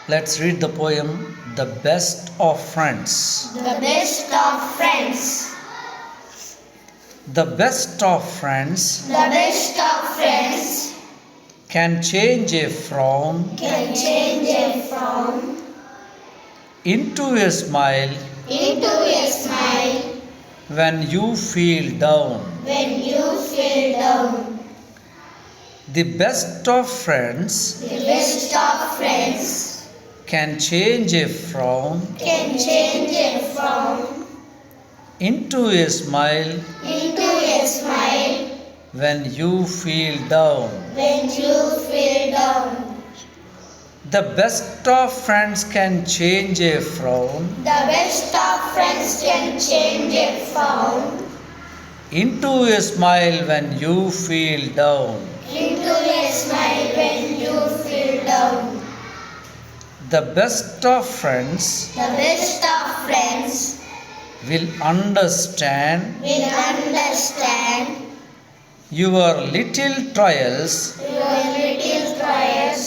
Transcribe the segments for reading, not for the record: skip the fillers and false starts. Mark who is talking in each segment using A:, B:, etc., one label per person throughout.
A: Let's read the poem The Best of Friends.
B: The best of friends.
A: The best of friends
B: The best of friends
A: can change a frown
B: can change a frown
A: into a smile
B: into a smile
A: when you feel down.
B: when you feel down.
A: The best of friends
B: The best of friends
A: can change a frown
B: can change a frown
A: into a smile
B: into a smile
A: when you feel down.
B: when you feel down.
A: The best of friends can change a frown
B: The best of friends can change a frown
A: into a smile when you feel down.
B: into a smile when you feel down.
A: The best of friends
B: The best of friends
A: will understand
B: will understand
A: your little trials
B: your little trials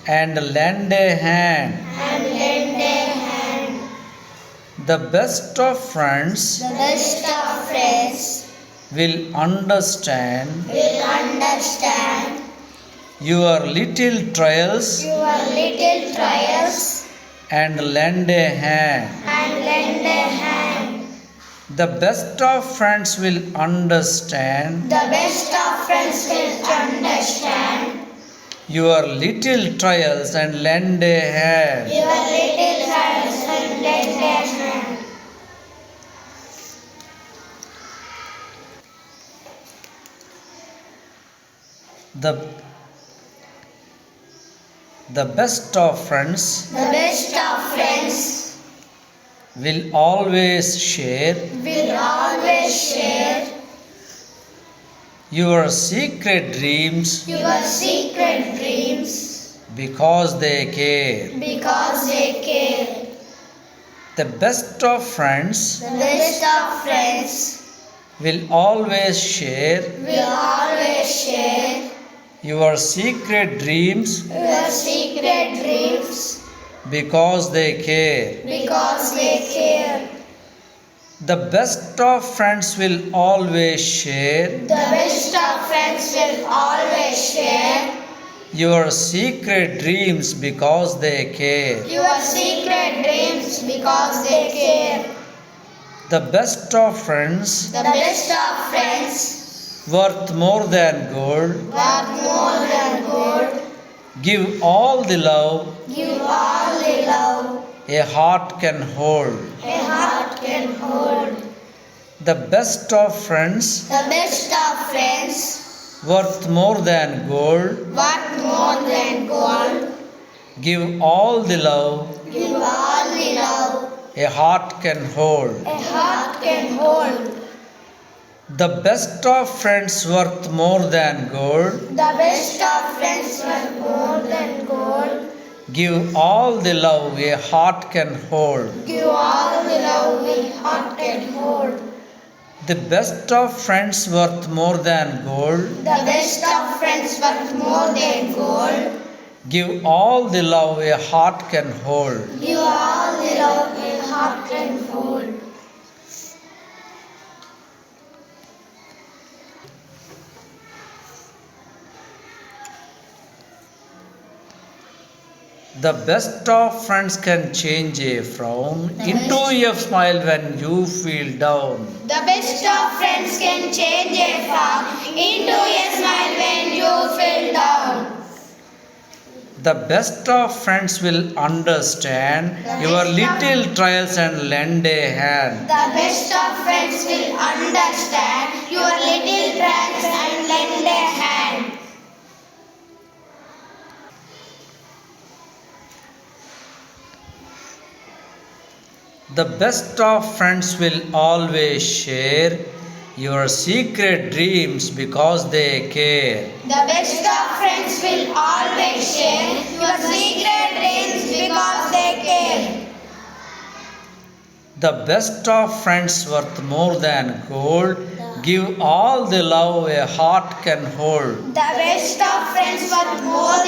A: and lend a hand.
B: and lend a hand.
A: The best of friends
B: The best of friends
A: will understand
B: will understand
A: your little trials
B: your little trials
A: and lend a hand.
B: and lend a hand.
A: The best of friends will understand
B: The best of friends will understand
A: your little trials and lend a hand.
B: your little trials and lend a hand.
A: The best of friends
B: The best of friends
A: will always share
B: will always share
A: your secret dreams
B: your secret dreams
A: because they care.
B: because they care.
A: The best of friends
B: The best of friends
A: will always share
B: will always share
A: your secret dreams
B: your secret dreams
A: because they care.
B: because they care.
A: The best of friends will always share
B: The best of friends will always share
A: your secret dreams because they care.
B: your secret dreams because they care.
A: The best of friends
B: The best of friends
A: worth more than gold
B: worth more than gold
A: give all the love
B: give all the love
A: a heart can hold.
B: a heart can hold.
A: The best of friends
B: The best of friends
A: worth more than gold
B: worth more than gold
A: give all the love
B: give all the love
A: a heart can hold.
B: a heart can hold.
A: The best of friends worth more than gold
B: The best of friends worth more than gold
A: give all the love a heart can hold.
B: give all the love a heart can hold.
A: The best of friends worth more than gold
B: The best of friends worth more than gold
A: give all the love a heart can hold.
B: give all the love a heart can hold.
A: The best of friends can change a frown into a smile when you feel down.
B: The best of friends can change a frown into a smile when you feel down.
A: The best of friends will understand your little trials and lend a hand.
B: The best of friends will understand your little trials and lend a hand.
A: The best of friends will always share your secret dreams because they care.
B: The best of friends will always share your secret dreams because they care.
A: The best of friends worth more than gold give all the love a heart can hold.
B: The best of friends worth more